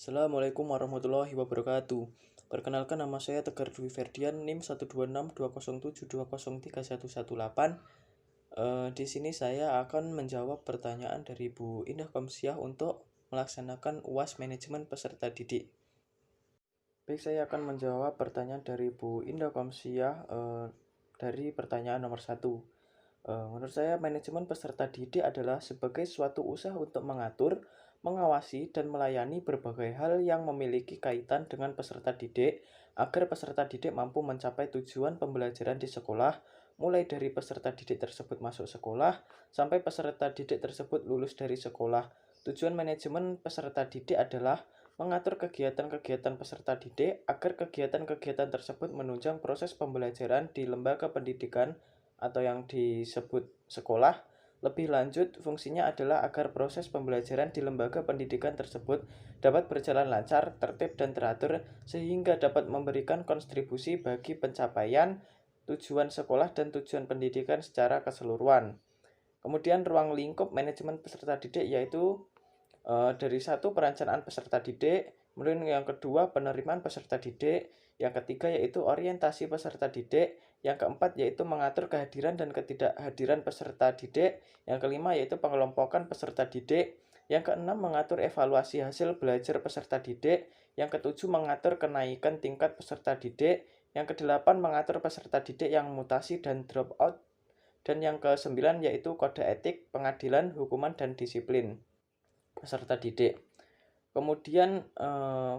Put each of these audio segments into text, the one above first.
Assalamualaikum warahmatullahi wabarakatuh. Perkenalkan, nama saya Tegar Dwi Ferdian, NIM 1262072031118. Di sini saya akan menjawab pertanyaan dari Bu Indah Komsiah untuk melaksanakan UAS manajemen peserta didik. Baik, saya akan menjawab pertanyaan dari Bu Indah Komsiah dari pertanyaan nomor 1. Menurut saya, manajemen peserta didik adalah sebagai suatu usaha untuk mengatur, mengawasi, dan melayani berbagai hal yang memiliki kaitan dengan peserta didik agar peserta didik mampu mencapai tujuan pembelajaran di sekolah, mulai dari peserta didik tersebut masuk sekolah sampai peserta didik tersebut lulus dari sekolah. Tujuan manajemen peserta didik adalah mengatur kegiatan-kegiatan peserta didik agar kegiatan-kegiatan tersebut menunjang proses pembelajaran di lembaga pendidikan atau yang disebut sekolah. Lebih lanjut, fungsinya adalah agar proses pembelajaran di lembaga pendidikan tersebut dapat berjalan lancar, tertib, dan teratur sehingga dapat memberikan kontribusi bagi pencapaian tujuan sekolah dan tujuan pendidikan secara keseluruhan. Kemudian ruang lingkup manajemen peserta didik yaitu dari satu, perencanaan peserta didik, kemudian yang kedua, penerimaan peserta didik, yang ketiga yaitu orientasi peserta didik, yang keempat yaitu mengatur kehadiran dan ketidakhadiran peserta didik, yang kelima yaitu pengelompokan peserta didik, yang keenam mengatur evaluasi hasil belajar peserta didik, yang ketujuh mengatur kenaikan tingkat peserta didik, yang kedelapan mengatur peserta didik yang mutasi dan drop out, dan yang kesembilan yaitu kode etik, pengadilan, hukuman, dan disiplin peserta didik. Kemudian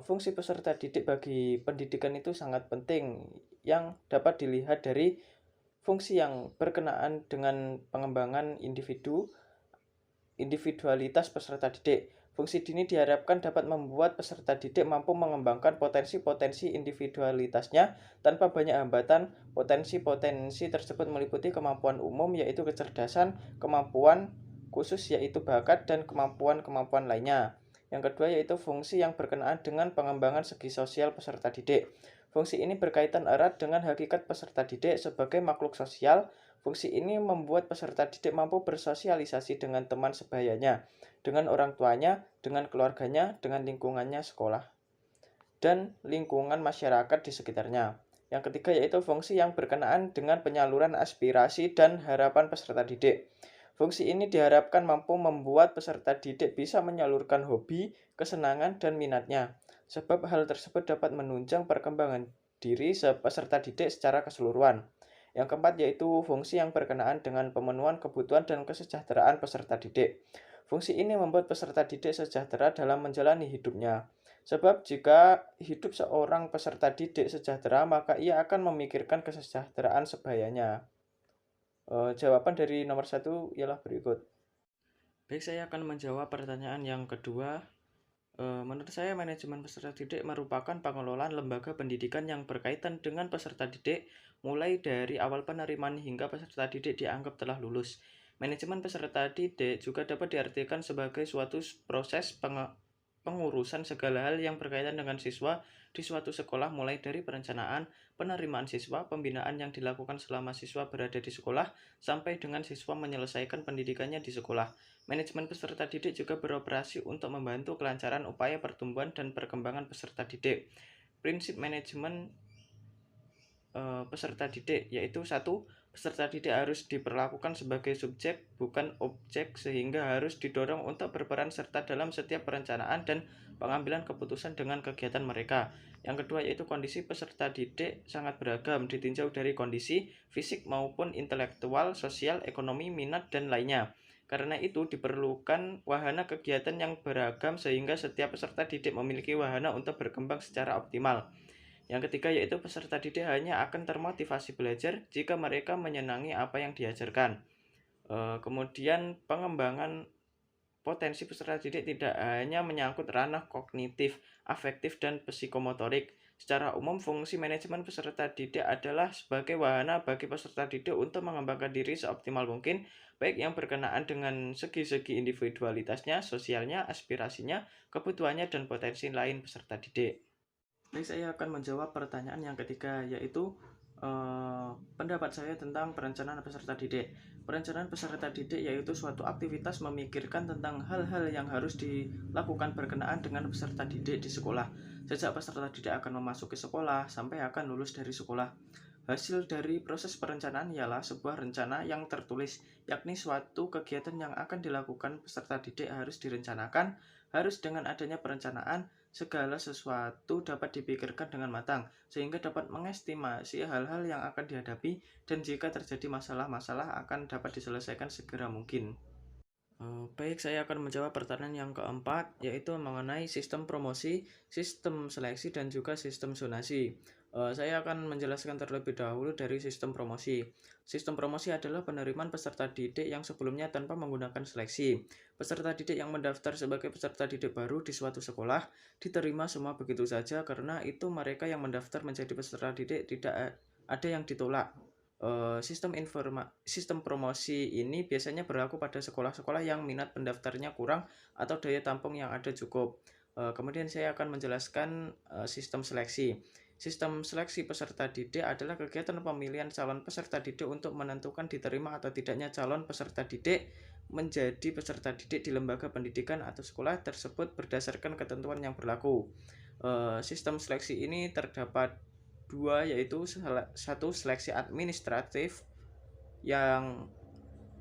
fungsi peserta didik bagi pendidikan itu sangat penting yang dapat dilihat dari fungsi yang berkenaan dengan pengembangan individualitas peserta didik. Fungsi ini diharapkan dapat membuat peserta didik mampu mengembangkan potensi-potensi individualitasnya tanpa banyak hambatan. Potensi-potensi tersebut meliputi kemampuan umum yaitu kecerdasan, kemampuan khusus yaitu bakat, dan kemampuan-kemampuan lainnya. Yang kedua yaitu fungsi yang berkenaan dengan pengembangan segi sosial peserta didik. Fungsi ini berkaitan erat dengan hakikat peserta didik sebagai makhluk sosial. Fungsi ini membuat peserta didik mampu bersosialisasi dengan teman sebayanya, dengan orang tuanya, dengan keluarganya, dengan lingkungannya sekolah, dan lingkungan masyarakat di sekitarnya. Yang ketiga yaitu fungsi yang berkenaan dengan penyaluran aspirasi dan harapan peserta didik. Fungsi ini diharapkan mampu membuat peserta didik bisa menyalurkan hobi, kesenangan, dan minatnya, sebab hal tersebut dapat menunjang perkembangan diri peserta didik secara keseluruhan. Yang keempat yaitu fungsi yang berkenaan dengan pemenuhan kebutuhan dan kesejahteraan peserta didik. Fungsi ini membuat peserta didik sejahtera dalam menjalani hidupnya. Sebab jika hidup seorang peserta didik sejahtera, maka ia akan memikirkan kesejahteraan sebayanya. Jawaban dari nomor 1 ialah berikut. Baik, saya akan menjawab pertanyaan yang kedua. Menurut saya, manajemen peserta didik merupakan pengelolaan lembaga pendidikan yang berkaitan dengan peserta didik, mulai dari awal penerimaan hingga peserta didik dianggap telah lulus. Manajemen peserta didik juga dapat diartikan sebagai suatu proses pengurusan segala hal yang berkaitan dengan siswa di suatu sekolah, mulai dari perencanaan, penerimaan siswa, pembinaan yang dilakukan selama siswa berada di sekolah, sampai dengan siswa menyelesaikan pendidikannya di sekolah. Manajemen peserta didik juga beroperasi untuk membantu kelancaran upaya pertumbuhan dan perkembangan peserta didik. Prinsip manajemen peserta didik yaitu 1. Peserta didik harus diperlakukan sebagai subjek bukan objek, sehingga harus didorong untuk berperan serta dalam setiap perencanaan dan pengambilan keputusan dengan kegiatan mereka. Yang kedua yaitu kondisi peserta didik sangat beragam, ditinjau dari kondisi fisik maupun intelektual, sosial, ekonomi, minat, dan lainnya. Karena itu diperlukan wahana kegiatan yang beragam sehingga setiap peserta didik memiliki wahana untuk berkembang secara optimal. Yang ketiga yaitu peserta didik hanya akan termotivasi belajar jika mereka menyenangi apa yang diajarkan. Kemudian pengembangan potensi peserta didik tidak hanya menyangkut ranah kognitif, afektif, dan psikomotorik. Secara umum, fungsi manajemen peserta didik adalah sebagai wahana bagi peserta didik untuk mengembangkan diri seoptimal mungkin, baik yang berkenaan dengan segi-segi individualitasnya, sosialnya, aspirasinya, kebutuhannya, dan potensi lain peserta didik. Baik, saya akan menjawab pertanyaan yang ketiga, yaitu Pendapat saya tentang perencanaan peserta didik. Perencanaan peserta didik yaitu suatu aktivitas memikirkan tentang hal-hal yang harus dilakukan berkenaan dengan peserta didik di sekolah. Sejak peserta didik akan memasuki sekolah sampai akan lulus dari sekolah. Hasil dari proses perencanaan ialah sebuah rencana yang tertulis, yakni suatu kegiatan yang akan dilakukan peserta didik harus direncanakan, harus dengan adanya perencanaan, segala sesuatu dapat dipikirkan dengan matang, sehingga dapat mengestimasi hal-hal yang akan dihadapi, dan jika terjadi masalah-masalah akan dapat diselesaikan segera mungkin. Baik, saya akan menjawab pertanyaan yang keempat, yaitu mengenai sistem promosi, sistem seleksi, dan juga sistem zonasi. Saya akan menjelaskan terlebih dahulu dari sistem promosi. Sistem promosi adalah penerimaan peserta didik yang sebelumnya tanpa menggunakan seleksi. Peserta didik yang mendaftar sebagai peserta didik baru di suatu sekolah diterima semua begitu saja karena itu mereka yang mendaftar menjadi peserta didik, tidak ada yang ditolak. Sistem promosi ini biasanya berlaku pada sekolah-sekolah yang minat pendaftarnya kurang atau daya tampung yang ada cukup. Kemudian saya akan menjelaskan sistem seleksi. Sistem seleksi peserta didik adalah kegiatan pemilihan calon peserta didik untuk menentukan diterima atau tidaknya calon peserta didik menjadi peserta didik di lembaga pendidikan atau sekolah tersebut berdasarkan ketentuan yang berlaku. Sistem seleksi ini terdapat dua, yaitu satu seleksi administratif yang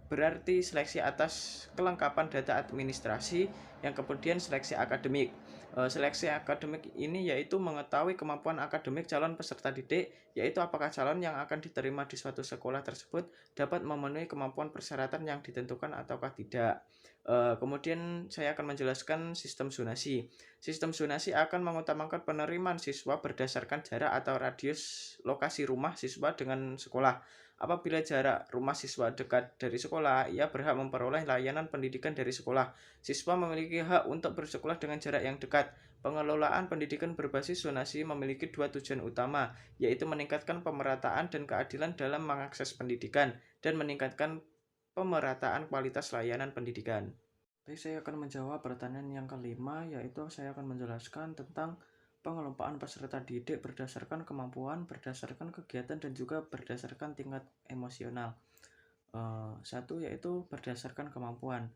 berarti seleksi atas kelengkapan data administrasi, yang kemudian seleksi akademik. Seleksi akademik ini yaitu mengetahui kemampuan akademik calon peserta didik, yaitu apakah calon yang akan diterima di suatu sekolah tersebut dapat memenuhi kemampuan persyaratan yang ditentukan ataukah tidak. Kemudian saya akan menjelaskan sistem zonasi. Sistem zonasi akan mengutamakan penerimaan siswa berdasarkan jarak atau radius lokasi rumah siswa dengan sekolah. Apabila jarak rumah siswa dekat dari sekolah, ia berhak memperoleh layanan pendidikan dari sekolah. Siswa memiliki hak untuk bersekolah dengan jarak yang dekat. Pengelolaan pendidikan berbasis zonasi memiliki dua tujuan utama, yaitu meningkatkan pemerataan dan keadilan dalam mengakses pendidikan, dan meningkatkan pemerataan kualitas layanan pendidikan. Baik, saya akan menjawab pertanyaan yang kelima, yaitu saya akan menjelaskan tentang pengelompaan peserta didik berdasarkan kemampuan, berdasarkan kegiatan, dan juga berdasarkan tingkat emosional. Satu, yaitu berdasarkan kemampuan.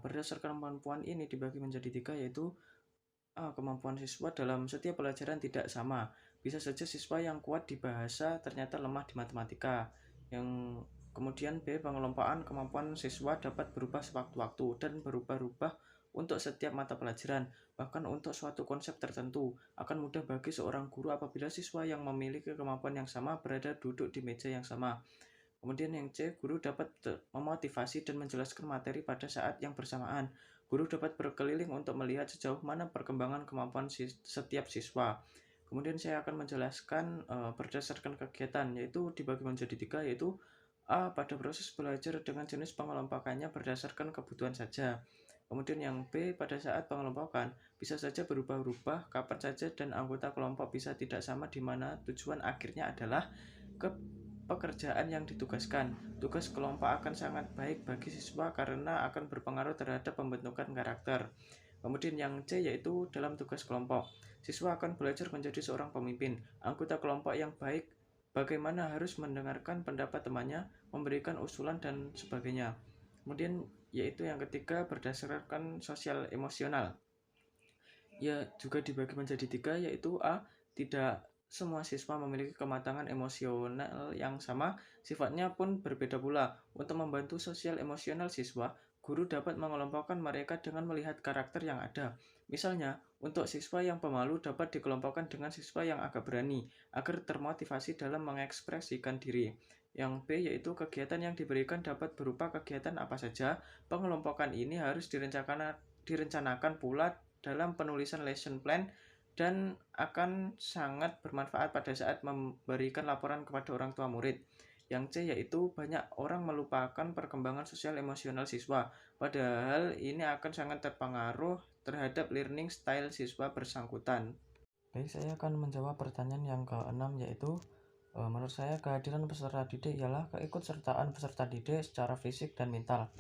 Berdasarkan kemampuan ini dibagi menjadi tiga, yaitu kemampuan siswa dalam setiap pelajaran tidak sama. Bisa saja siswa yang kuat di bahasa ternyata lemah di matematika. Yang kemudian B, pengelompaan kemampuan siswa dapat berubah sewaktu-waktu dan berubah-ubah untuk setiap mata pelajaran. Bahkan untuk suatu konsep tertentu, akan mudah bagi seorang guru apabila siswa yang memiliki kemampuan yang sama berada duduk di meja yang sama. Kemudian yang C, guru dapat memotivasi dan menjelaskan materi pada saat yang bersamaan. Guru dapat berkeliling untuk melihat sejauh mana perkembangan kemampuan setiap siswa. Kemudian saya akan menjelaskan berdasarkan kegiatan, yaitu dibagi menjadi tiga, yaitu A, pada proses belajar dengan jenis pengelompokannya berdasarkan kebutuhan saja. Kemudian yang B, pada saat pengelompokan bisa saja berubah-ubah kapan saja dan anggota kelompok bisa tidak sama, di mana tujuan akhirnya adalah ke pekerjaan yang ditugaskan. Tugas kelompok akan sangat baik bagi siswa karena akan berpengaruh terhadap pembentukan karakter. Kemudian yang C, yaitu dalam tugas kelompok. Siswa akan belajar menjadi seorang pemimpin. Anggota kelompok yang baik bagaimana harus mendengarkan pendapat temannya, memberikan usulan, dan sebagainya. Kemudian yaitu yang ketiga, berdasarkan sosial emosional. Ya, juga dibagi menjadi tiga, yaitu A, tidak semua siswa memiliki kematangan emosional yang sama, sifatnya pun berbeda pula. Untuk membantu sosial emosional siswa, guru dapat mengelompokkan mereka dengan melihat karakter yang ada. Misalnya, untuk siswa yang pemalu dapat dikelompokkan dengan siswa yang agak berani, agar termotivasi dalam mengekspresikan diri. Yang B, yaitu kegiatan yang diberikan dapat berupa kegiatan apa saja. Pengelompokan ini harus direncanakan pula dalam penulisan lesson plan dan akan sangat bermanfaat pada saat memberikan laporan kepada orang tua murid. Yang C, yaitu banyak orang melupakan perkembangan sosial emosional siswa, padahal ini akan sangat terpengaruh terhadap learning style siswa bersangkutan. Baik, saya akan menjawab pertanyaan yang keenam, yaitu menurut saya kehadiran peserta didik ialah keikutsertaan peserta didik secara fisik dan mental,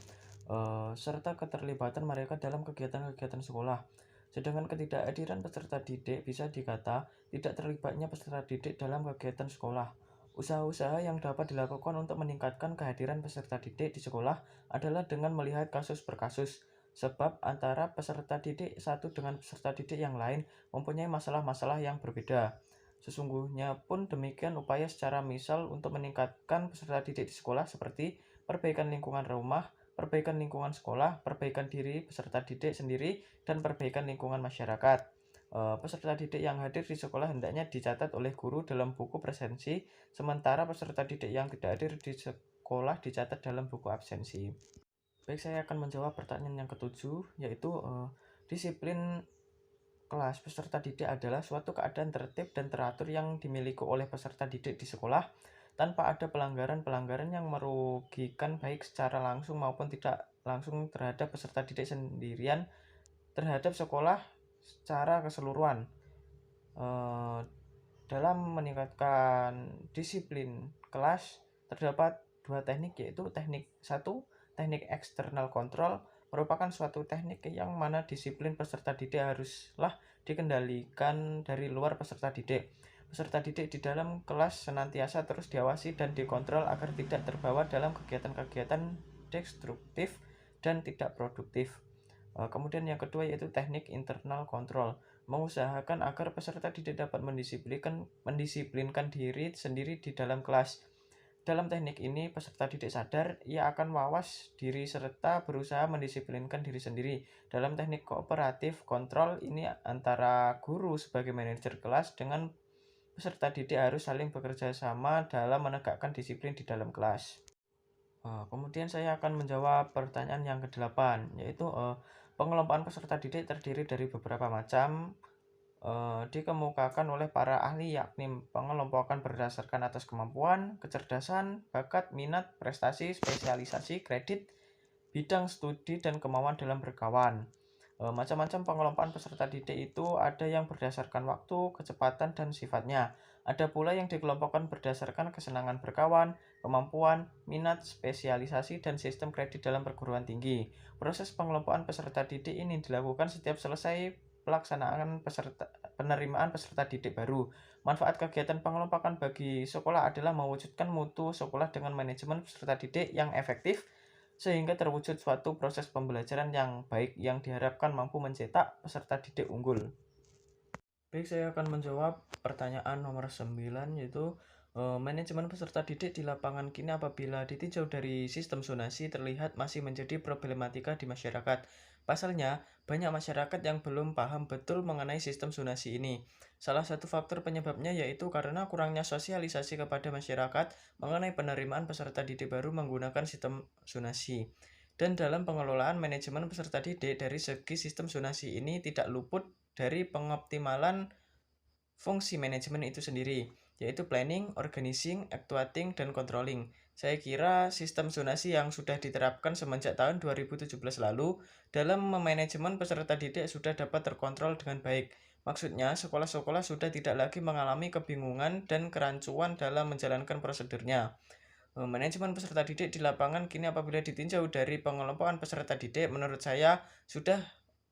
serta keterlibatan mereka dalam kegiatan-kegiatan sekolah. Sedangkan ketidakhadiran peserta didik bisa dikata tidak terlibatnya peserta didik dalam kegiatan sekolah. Usaha-usaha yang dapat dilakukan untuk meningkatkan kehadiran peserta didik di sekolah adalah dengan melihat kasus per kasus, sebab antara peserta didik satu dengan peserta didik yang lain mempunyai masalah-masalah yang berbeda. Sesungguhnya pun demikian upaya secara misal untuk meningkatkan peserta didik di sekolah seperti perbaikan lingkungan rumah, perbaikan lingkungan sekolah, perbaikan diri peserta didik sendiri, dan perbaikan lingkungan masyarakat. Peserta didik yang hadir di sekolah hendaknya dicatat oleh guru dalam buku presensi, sementara peserta didik yang tidak hadir di sekolah dicatat dalam buku absensi. Baik, saya akan menjawab pertanyaan yang ketujuh, yaitu disiplin kelas peserta didik adalah suatu keadaan tertib dan teratur yang dimiliki oleh peserta didik di sekolah tanpa ada pelanggaran-pelanggaran yang merugikan baik secara langsung maupun tidak langsung terhadap peserta didik sendirian terhadap sekolah secara keseluruhan. Dalam meningkatkan disiplin kelas terdapat dua teknik, yaitu teknik satu, teknik eksternal kontrol merupakan suatu teknik yang mana disiplin peserta didik haruslah dikendalikan dari luar peserta didik. Peserta didik di dalam kelas senantiasa terus diawasi dan dikontrol agar tidak terbawa dalam kegiatan-kegiatan destruktif dan tidak produktif. Kemudian yang kedua yaitu teknik internal control, mengusahakan agar peserta didik dapat mendisiplinkan diri sendiri di dalam kelas. Dalam teknik ini, peserta didik sadar ia akan mawas diri serta berusaha mendisiplinkan diri sendiri. Dalam teknik kooperatif kontrol ini antara guru sebagai manajer kelas dengan peserta didik harus saling bekerja sama dalam menegakkan disiplin di dalam kelas. Kemudian saya akan menjawab pertanyaan yang ke-8, yaitu pengelompokan peserta didik terdiri dari beberapa macam, dikemukakan oleh para ahli, yakni pengelompokan berdasarkan atas kemampuan, kecerdasan, bakat, minat, prestasi, spesialisasi, kredit, bidang studi, dan kemauan dalam berkawan. Macam-macam pengelompokan peserta didik itu ada yang berdasarkan waktu, kecepatan, dan sifatnya. Ada pula yang dikelompokkan berdasarkan kesenangan berkawan, kemampuan, minat, spesialisasi, dan sistem kredit dalam perguruan tinggi. Proses pengelompokan peserta didik ini dilakukan setiap selesai pelaksanaan penerimaan peserta didik baru. Manfaat kegiatan pengelompokan bagi sekolah adalah mewujudkan mutu sekolah dengan manajemen peserta didik yang efektif, sehingga terwujud suatu proses pembelajaran yang baik yang diharapkan mampu mencetak peserta didik unggul. Baik, saya akan menjawab pertanyaan nomor 9, yaitu manajemen peserta didik di lapangan kini apabila ditinjau dari sistem zonasi terlihat masih menjadi problematika di masyarakat. Pasalnya, banyak masyarakat yang belum paham betul mengenai sistem zonasi ini. Salah satu faktor penyebabnya yaitu karena kurangnya sosialisasi kepada masyarakat mengenai penerimaan peserta didik baru menggunakan sistem zonasi. Dan dalam pengelolaan manajemen peserta didik dari segi sistem zonasi ini tidak luput dari pengoptimalan fungsi manajemen itu sendiri, yaitu planning, organizing, actuating, dan controlling. Saya kira sistem zonasi yang sudah diterapkan semenjak tahun 2017 lalu dalam memanajemen peserta didik sudah dapat terkontrol dengan baik. Maksudnya, sekolah-sekolah sudah tidak lagi mengalami kebingungan dan kerancuan dalam menjalankan prosedurnya. Manajemen peserta didik di lapangan kini apabila ditinjau dari pengelompokan peserta didik menurut saya sudah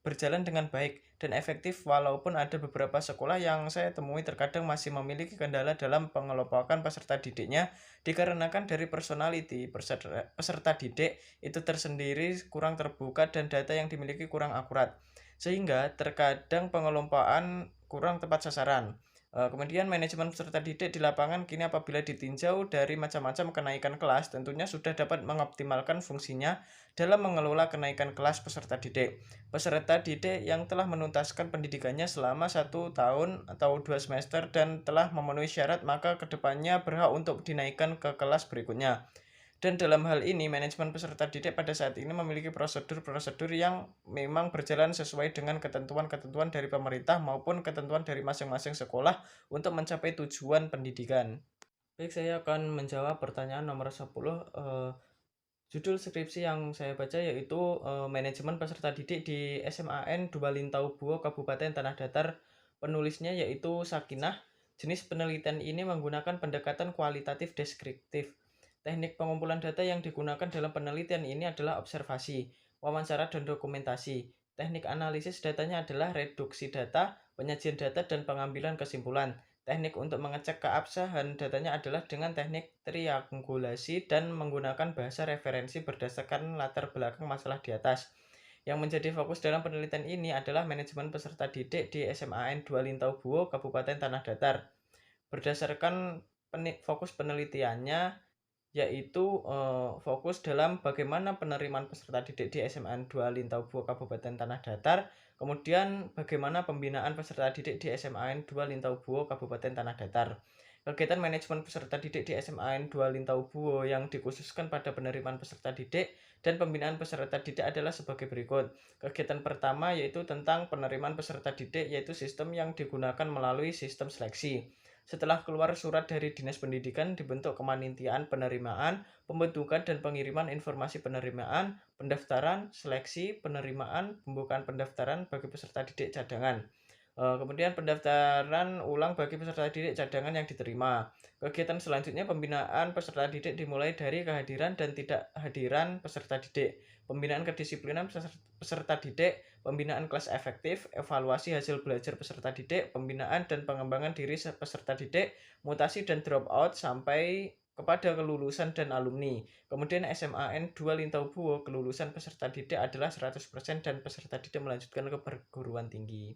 berjalan dengan baik dan efektif, walaupun ada beberapa sekolah yang saya temui terkadang masih memiliki kendala dalam pengelompokan peserta didiknya dikarenakan dari personality peserta didik itu tersendiri kurang terbuka dan data yang dimiliki kurang akurat, sehingga terkadang pengelompokan kurang tepat sasaran. Kemudian manajemen peserta didik di lapangan kini apabila ditinjau dari macam-macam kenaikan kelas tentunya sudah dapat mengoptimalkan fungsinya dalam mengelola kenaikan kelas peserta didik. Peserta didik yang telah menuntaskan pendidikannya selama 1 tahun atau 2 semester dan telah memenuhi syarat maka kedepannya berhak untuk dinaikkan ke kelas berikutnya. Dan dalam hal ini, manajemen peserta didik pada saat ini memiliki prosedur-prosedur yang memang berjalan sesuai dengan ketentuan-ketentuan dari pemerintah maupun ketentuan dari masing-masing sekolah untuk mencapai tujuan pendidikan. Baik, saya akan menjawab pertanyaan nomor 10. Judul skripsi yang saya baca yaitu Manajemen Peserta Didik di SMAN Dubalintau Buo, Kabupaten Tanah Datar. Penulisnya yaitu Sakinah. Jenis penelitian ini menggunakan pendekatan kualitatif deskriptif. Teknik pengumpulan data yang digunakan dalam penelitian ini adalah observasi, wawancara, dan dokumentasi. Teknik analisis datanya adalah reduksi data, penyajian data, dan pengambilan kesimpulan. Teknik untuk mengecek keabsahan datanya adalah dengan teknik triangulasi dan menggunakan bahasa referensi berdasarkan latar belakang masalah di atas. Yang menjadi fokus dalam penelitian ini adalah manajemen peserta didik di SMAN 2 Lintaubuo, Kabupaten Tanah Datar. Berdasarkan fokus penelitiannya, yaitu fokus dalam bagaimana penerimaan peserta didik di SMAN 2 Lintaubuo Kabupaten Tanah Datar, kemudian bagaimana pembinaan peserta didik di SMAN 2 Lintaubuo Kabupaten Tanah Datar. Kegiatan manajemen peserta didik di SMAN 2 Lintaubuo yang dikhususkan pada penerimaan peserta didik dan pembinaan peserta didik adalah sebagai berikut. Kegiatan pertama yaitu tentang penerimaan peserta didik, yaitu sistem yang digunakan melalui sistem seleksi. Setelah keluar surat dari Dinas Pendidikan, dibentuk kepanitiaan penerimaan, pembentukan dan pengiriman informasi penerimaan, pendaftaran, seleksi, penerimaan, pembukaan pendaftaran bagi peserta didik cadangan. Kemudian pendaftaran ulang bagi peserta didik cadangan yang diterima. Kegiatan selanjutnya pembinaan peserta didik dimulai dari kehadiran dan tidak hadiran peserta didik. Pembinaan kedisiplinan peserta didik, pembinaan kelas efektif, evaluasi hasil belajar peserta didik, pembinaan dan pengembangan diri peserta didik, mutasi dan dropout sampai kepada kelulusan dan alumni. Kemudian SMAN 2 Lintaubuo, kelulusan peserta didik adalah 100% dan peserta didik melanjutkan ke perguruan tinggi.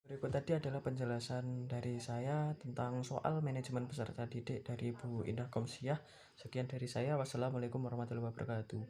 Berikut tadi adalah penjelasan dari saya tentang soal manajemen peserta didik dari Bu Indah Komsiah. Sekian dari saya. Wassalamualaikum warahmatullahi wabarakatuh.